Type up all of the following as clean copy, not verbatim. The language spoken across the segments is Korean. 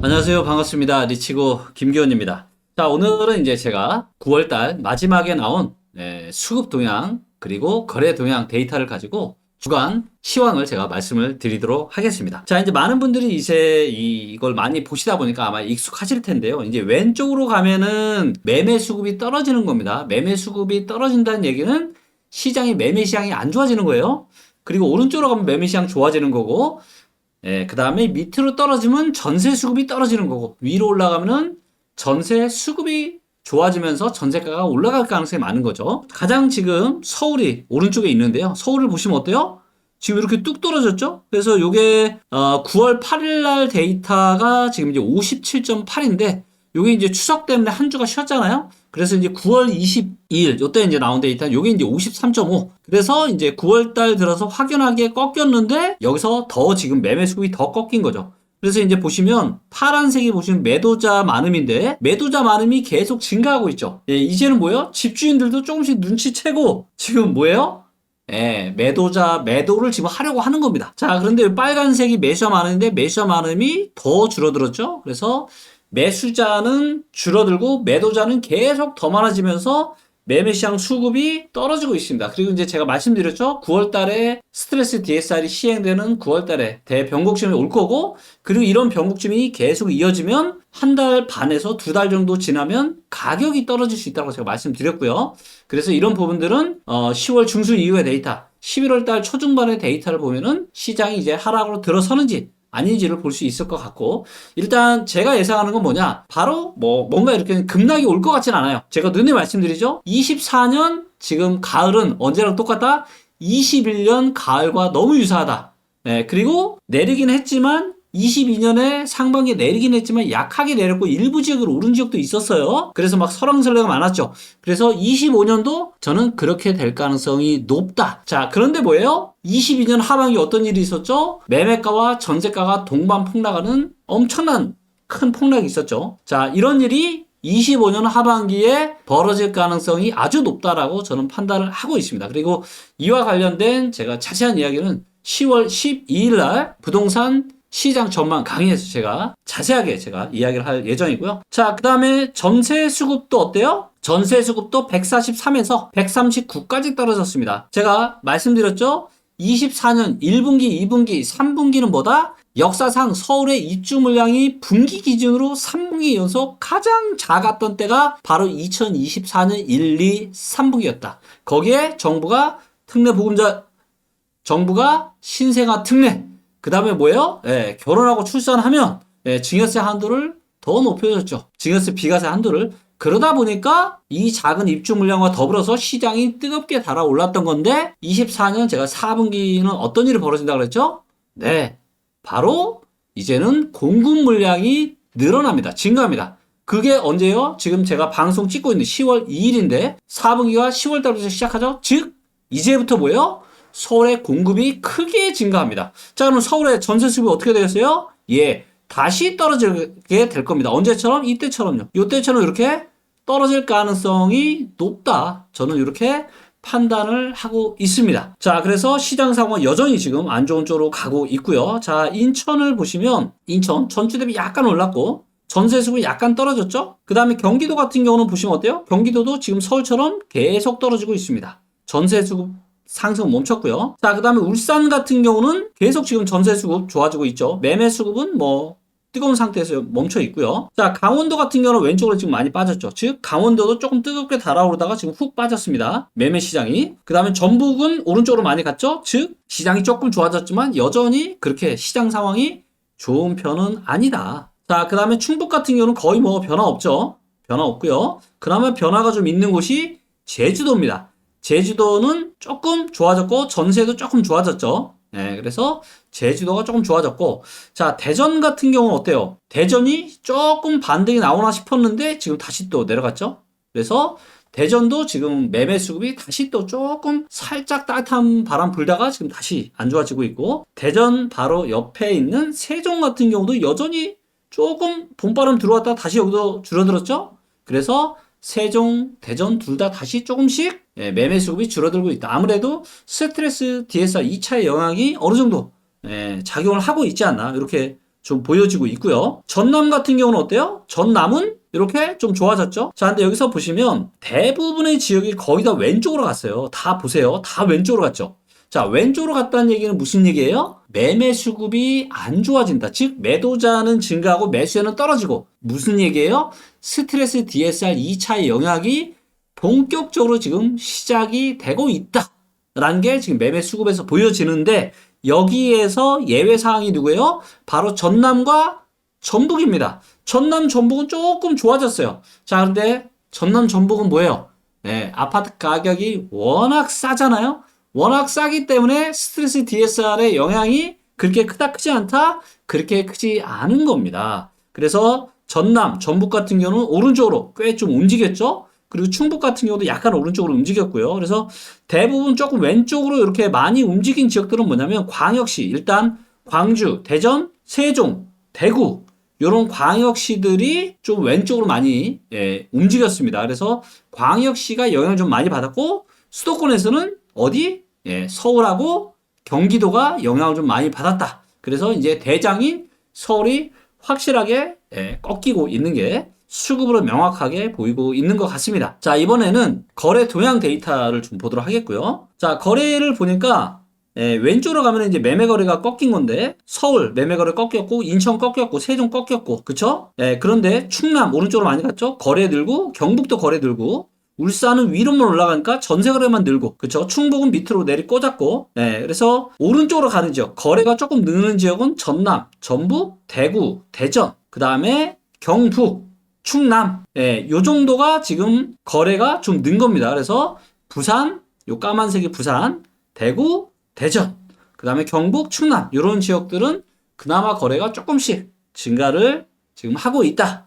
안녕하세요. 반갑습니다. 리치고 김기원입니다. 자, 오늘은 이제 제가 9월달 마지막에 나온 수급 동향 그리고 거래 동향 데이터를 가지고 주간 시황을 제가 말씀을 드리도록 하겠습니다. 자, 이제 많은 분들이 이제 이걸 많이 보시다 보니까 아마 익숙하실 텐데요. 이제 왼쪽으로 가면은 매매 수급이 떨어지는 겁니다. 매매 수급이 떨어진다는 얘기는 시장이 매매 시장이 안 좋아지는 거예요. 그리고 오른쪽으로 가면 매매 시장 좋아지는 거고, 그 다음에 밑으로 떨어지면 전세 수급이 떨어지는 거고, 위로 올라가면은 전세 수급이 좋아지면서 전세가가 올라갈 가능성이 많은 거죠. 가장 지금 서울이 오른쪽에 있는데요. 서울을 보시면 어때요? 지금 이렇게 뚝 떨어졌죠? 그래서 요게 9월 8일 날 데이터가 지금 이제 57.8인데 요게 이제 추석 때문에 한 주가 쉬었잖아요. 그래서 이제 9월 22일 요때 이제 나온 데이터 요게 이제 53.5. 그래서 이제 9월 달 들어서 확연하게 꺾였는데 여기서 더 지금 매매 수급이 더 꺾인 거죠. 그래서 이제 보시면 파란색이 보시면 매도자 많음인데 매도자 많음이 계속 증가하고 있죠. 이제는 뭐예요? 집주인들도 조금씩 눈치채고 지금 뭐예요? 매도를 지금 하려고 하는 겁니다. 자, 그런데 빨간색이 매수자 많은데 매수자 많음이 더 줄어들었죠. 그래서 매수자는 줄어들고 매도자는 계속 더 많아지면서 매매 시장 수급이 떨어지고 있습니다. 그리고 이제 제가 말씀드렸죠. 9월 달에 스트레스 DSR이 시행되는 9월 달에 대변곡점이 올 거고, 그리고 이런 변곡점이 계속 이어지면 한 달 반에서 두 달 정도 지나면 가격이 떨어질 수 있다고 제가 말씀드렸고요. 그래서 이런 부분들은 10월 중순 이후의 데이터, 11월 달 초중반의 데이터를 보면은 시장이 이제 하락으로 들어서는지 아닌지를 볼 수 있을 것 같고, 일단 제가 예상하는 건 뭐냐, 바로 뭔가 이렇게 급락이 올 것 같진 않아요. 제가 눈에 말씀드리죠. 24년 지금 가을은 언제랑 똑같다? 21년 가을과 너무 유사하다. 그리고 내리긴 했지만 22년에 상반기에 내리긴 했지만 약하게 내렸고 일부 지역으로 오른 지역도 있었어요. 그래서 막 설왕설래가 많았죠. 그래서 25년도 저는 그렇게 될 가능성이 높다. 자, 그런데 뭐예요? 22년 하반기 어떤 일이 있었죠? 매매가와 전세가가 동반 폭락하는 엄청난 큰 폭락이 있었죠. 자, 이런 일이 25년 하반기에 벌어질 가능성이 아주 높다라고 저는 판단을 하고 있습니다. 그리고 이와 관련된 제가 자세한 이야기는 10월 12일 날 부동산 시장 전망 강의에서 제가 자세하게 이야기를 할 예정이고요. 자, 그 다음에 전세 수급도 어때요? 전세 수급도 143에서 139까지 떨어졌습니다. 제가 말씀드렸죠? 24년 1분기, 2분기, 3분기는 뭐다? 역사상 서울의 입주 물량이 분기 기준으로 3분기 연속 가장 작았던 때가 바로 2024년 1, 2, 3분기였다. 거기에 정부가 신생아 특례, 그 다음에 뭐예요? 결혼하고 출산하면 증여세 한도를 더 높여줬죠. 증여세 비과세 한도를. 그러다 보니까 이 작은 입주 물량과 더불어서 시장이 뜨겁게 달아올랐던 건데 24년 제가 4분기는 어떤 일이 벌어진다고 그랬죠? 바로 이제는 공급 물량이 늘어납니다. 증가합니다. 그게 언제요? 지금 제가 방송 찍고 있는 10월 2일인데 4분기가 10월 달부터 시작하죠? 즉 이제부터 뭐예요? 서울의 공급이 크게 증가합니다. 자, 그럼 서울의 전세 수급이 어떻게 되겠어요? 다시 떨어지게 될 겁니다. 언제처럼? 이때처럼요. 이때처럼 이렇게 떨어질 가능성이 높다. 저는 이렇게 판단을 하고 있습니다. 자, 그래서 시장 상황은 여전히 지금 안 좋은 쪽으로 가고 있고요. 자, 인천을 보시면 인천 전주 대비 약간 올랐고 전세 수급이 약간 떨어졌죠? 그 다음에 경기도 같은 경우는 보시면 어때요? 경기도도 지금 서울처럼 계속 떨어지고 있습니다. 전세 수급 상승 멈췄고요. 자, 그 다음에 울산 같은 경우는 계속 지금 전세 수급 좋아지고 있죠. 매매 수급은 뜨거운 상태에서 멈춰 있고요. 자, 강원도 같은 경우는 왼쪽으로 지금 많이 빠졌죠. 즉 강원도도 조금 뜨겁게 달아오르다가 지금 훅 빠졌습니다. 매매 시장이. 그 다음에 전북은 오른쪽으로 많이 갔죠. 즉 시장이 조금 좋아졌지만 여전히 그렇게 시장 상황이 좋은 편은 아니다. 자, 그 다음에 충북 같은 경우는 거의 변화 없죠. 변화 없고요. 그나마 변화가 좀 있는 곳이 제주도입니다. 제주도는 조금 좋아졌고 전세도 조금 좋아졌죠. 그래서 제주도가 조금 좋아졌고, 자, 대전 같은 경우는 어때요? 대전이 조금 반등이 나오나 싶었는데 지금 다시 또 내려갔죠. 그래서 대전도 지금 매매 수급이 다시 또 조금 살짝 따뜻한 바람 불다가 지금 다시 안 좋아지고 있고, 대전 바로 옆에 있는 세종 같은 경우도 여전히 조금 봄바람 들어왔다가 다시 여기도 줄어들었죠. 그래서 세종, 대전 둘 다 다시 조금씩 매매 수급이 줄어들고 있다. 아무래도 스트레스 DSR 2차의 영향이 어느 정도 작용을 하고 있지 않나 이렇게 좀 보여지고 있고요. 전남 같은 경우는 어때요? 전남은 이렇게 좀 좋아졌죠? 자, 근데 여기서 보시면 대부분의 지역이 거의 다 왼쪽으로 갔어요. 다 보세요. 다 왼쪽으로 갔죠? 자, 왼쪽으로 갔다는 얘기는 무슨 얘기예요? 매매 수급이 안 좋아진다. 즉, 매도자는 증가하고 매수자는 떨어지고. 무슨 얘기예요? 스트레스 DSR 2차의 영향이 본격적으로 지금 시작이 되고 있다. 라는 게 지금 매매 수급에서 보여지는데, 여기에서 예외 사항이 누구예요? 바로 전남과 전북입니다. 전남, 전북은 조금 좋아졌어요. 자, 근데 전남, 전북은 뭐예요? 아파트 가격이 워낙 싸잖아요? 워낙 싸기 때문에 스트레스 DSR의 영향이 그렇게 크지 않다? 그렇게 크지 않은 겁니다. 그래서 전남, 전북 같은 경우는 오른쪽으로 꽤 좀 움직였죠? 그리고 충북 같은 경우도 약간 오른쪽으로 움직였고요. 그래서 대부분 조금 왼쪽으로 이렇게 많이 움직인 지역들은 뭐냐면 광역시, 일단 광주, 대전, 세종, 대구 이런 광역시들이 좀 왼쪽으로 많이 움직였습니다. 그래서 광역시가 영향을 좀 많이 받았고 수도권에서는 어디? 서울하고 경기도가 영향을 좀 많이 받았다. 그래서 이제 대장인 서울이 확실하게 꺾이고 있는 게 수급으로 명확하게 보이고 있는 것 같습니다. 자, 이번에는 거래 동향 데이터를 좀 보도록 하겠고요. 자, 거래를 보니까 왼쪽으로 가면 이제 매매 거래가 꺾인 건데 서울 매매 거래 꺾였고 인천 꺾였고 세종 꺾였고 그쵸? 그런데 충남 오른쪽으로 많이 갔죠? 거래 늘고 경북도 거래 늘고 울산은 위로만 올라가니까 전세 거래만 늘고 그쵸? 충북은 밑으로 내리 꽂았고 그래서 오른쪽으로 가는 지역 거래가 조금 느는 지역은 전남, 전북, 대구, 대전 그 다음에 경북, 충남 요 정도가 지금 거래가 좀 는 겁니다. 그래서 부산 요 까만색이 부산, 대구, 대전 그 다음에 경북, 충남 이런 지역들은 그나마 거래가 조금씩 증가를 지금 하고 있다.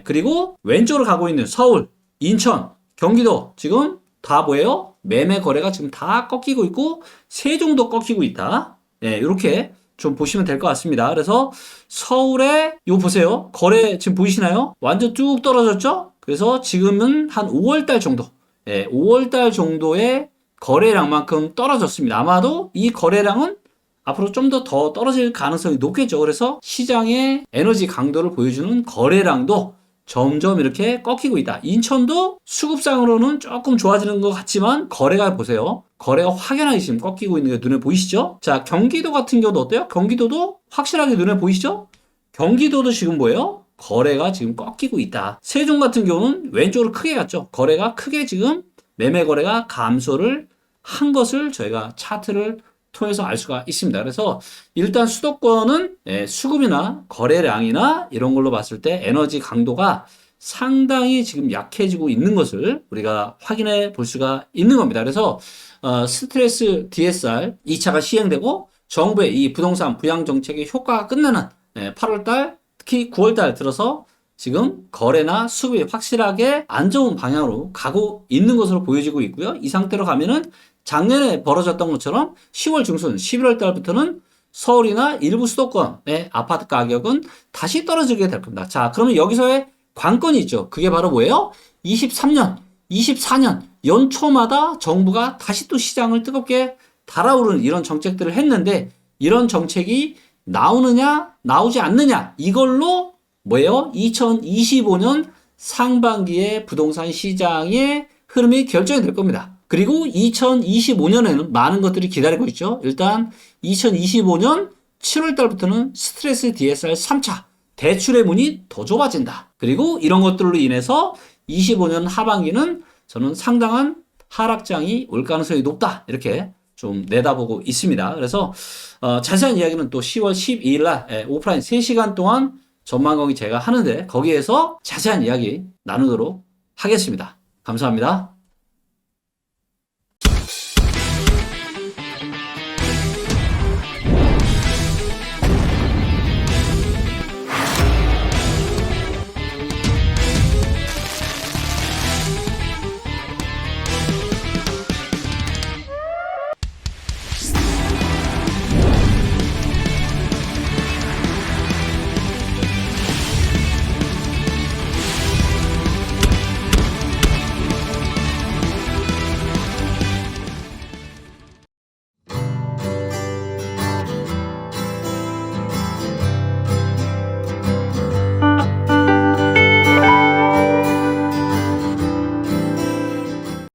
그리고 왼쪽으로 가고 있는 서울, 인천, 경기도 지금 다 뭐예요? 매매 거래가 지금 다 꺾이고 있고 세종도 꺾이고 있다. 이렇게 좀 보시면 될 것 같습니다. 그래서 서울에 요 보세요. 거래 지금 보이시나요? 완전 쭉 떨어졌죠? 그래서 지금은 한 5월달 정도 5월달 정도의 거래량만큼 떨어졌습니다. 아마도 이 거래량은 앞으로 좀 더 떨어질 가능성이 높겠죠. 그래서 시장의 에너지 강도를 보여주는 거래량도 점점 이렇게 꺾이고 있다. 인천도 수급상으로는 조금 좋아지는 것 같지만 거래가 보세요. 거래가 확연하게 지금 꺾이고 있는 게 눈에 보이시죠? 자, 경기도 같은 경우도 어때요? 경기도도 확실하게 눈에 보이시죠? 경기도도 지금 뭐예요? 거래가 지금 꺾이고 있다. 세종 같은 경우는 왼쪽으로 크게 갔죠. 거래가 크게 지금 매매 거래가 감소를 한 것을 저희가 차트를 통해서 알 수가 있습니다. 그래서 일단 수도권은 수급이나 거래량이나 이런 걸로 봤을 때 에너지 강도가 상당히 지금 약해지고 있는 것을 우리가 확인해 볼 수가 있는 겁니다. 그래서 스트레스 DSR 2차가 시행되고 정부의 이 부동산 부양 정책의 효과가 끝나는 8월달 특히 9월달 들어서 지금 거래나 수급이 확실하게 안 좋은 방향으로 가고 있는 것으로 보여지고 있고요. 이 상태로 가면은 작년에 벌어졌던 것처럼 10월 중순, 11월 달부터는 서울이나 일부 수도권의 아파트 가격은 다시 떨어지게 될 겁니다. 자, 그러면 여기서의 관건이 있죠. 그게 바로 뭐예요? 23년, 24년 연초마다 정부가 다시 또 시장을 뜨겁게 달아오르는 이런 정책들을 했는데 이런 정책이 나오느냐, 나오지 않느냐 이걸로 뭐예요? 2025년 상반기에 부동산 시장의 흐름이 결정이 될 겁니다. 그리고 2025년에는 많은 것들이 기다리고 있죠. 일단 2025년 7월 달부터는 스트레스 DSR 3차 대출의 문이 더 좁아진다. 그리고 이런 것들로 인해서 25년 하반기는 저는 상당한 하락장이 올 가능성이 높다. 이렇게 좀 내다보고 있습니다. 그래서 자세한 이야기는 또 10월 12일 날 오프라인 3시간 동안 전망 강의 제가 하는데 거기에서 자세한 이야기 나누도록 하겠습니다. 감사합니다.